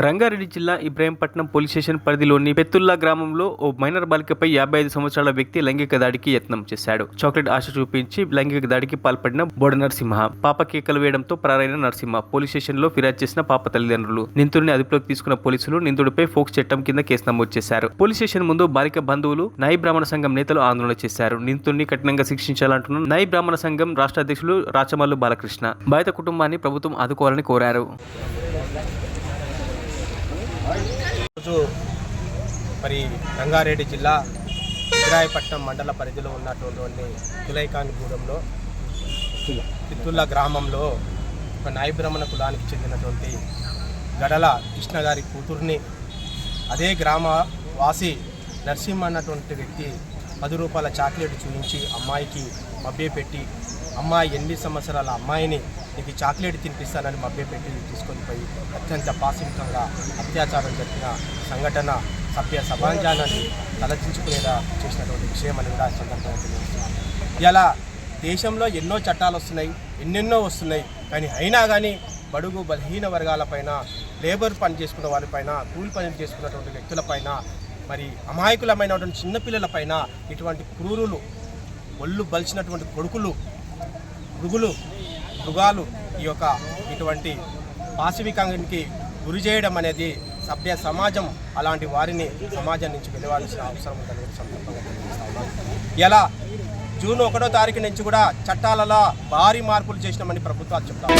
రంగారెడ్డి జిల్లా Ibrahimpatnam police station పరిధిలోని పెత్తుల్లా గ్రామంలో ఓ మైనర్ బాలికపై 55 సంవత్సరాల వ్యక్తి లైంగిక దాడికి యత్నం చేశాడు. చాక్లెట్ ఆశ చూపించి లైంగిక దాడికి పాల్పడిన బోడ నరసింహ పాప కేకలు వేయడంతో పరారైన నరసింహ పోలీస్ స్టేషన్లో ఫిర్యాదు చేసిన పాప తల్లిదండ్రులు. నిందితుడిని అదుపులోకి తీసుకున్న పోలీసులు నిందితుడిపై ఫోక్స్ చట్టం కింద కేసు నమోదు చేశారు. పోలీస్ స్టేషన్ ముందు బాలిక బంధువులు నాయి బ్రాహ్మణ సంఘం నేతలు ఆందోళన చేశారు. నిందితుడిని కఠినంగా శిక్షించాలంటున్న నాయి బ్రాహ్మణ సంఘం రాష్ట్ర అధ్యక్షులు రాచమల్లు బాలకృష్ణ బాధిత కుటుంబాన్ని ప్రభుత్వం ఆదుకోవాలని కోరారు. రోజు మరి రంగారెడ్డి జిల్లా ఇబ్రాహీంపట్నం మండల పరిధిలో ఉన్నటువంటి తులైఖాన్గూడెంలో పిత్తుల్లా గ్రామంలో ఒక నాయి బ్రాహ్మణ కులానికి చెందినటువంటి గడల కృష్ణ గారి కూతుర్ని అదే గ్రామ వాసి నరసింహ అన్నటువంటి వ్యక్తి 10 రూపాయల చాక్లెట్ చూపించి అమ్మాయికి మభ్యపెట్టి అమ్మాయి 8 సంవత్సరాల అమ్మాయిని నీకు చాక్లెట్ తినిపిస్తానని మభ్యపెట్టి తీసుకొని పోయి అత్యంత పాశవికంగా అత్యాచారం జరిగిన సంఘటన సభ్య సమాజాన్ని తలదించుకునేలా చేసినటువంటి విషయం అని కూడా సందర్భంగా తెలియజేస్తున్నాను. ఇలా దేశంలో ఎన్నో చట్టాలు వస్తున్నాయి, ఎన్నెన్నో వస్తున్నాయి, కానీ అయినా కానీ బడుగు బలహీన వర్గాలపైన, లేబర్ పని చేసుకున్న వారిపైన, కూలి పనులు చేసుకున్నటువంటి వ్యక్తులపైన, మరి అమాయకులమైనటువంటి చిన్నపిల్లలపైన ఇటువంటి క్రూరులు, ఒళ్ళు బలిచినటువంటి కొడుకులు, మృగాలు ఈ యొక్క ఇటువంటి పాశవికానికి గురి చేయడం అనేది సభ్య సమాజం అలాంటి వారిని సమాజం నుంచి వెలువాల్సిన అవసరం ఉందని సందర్భంగా తెలియజేస్తా ఉన్నాను. ఇలా జూన్ 1వ తారీఖు నుంచి కూడా చట్టాలలో భారీ మార్పులు చేసినామని ప్రభుత్వాలు చెప్తారు.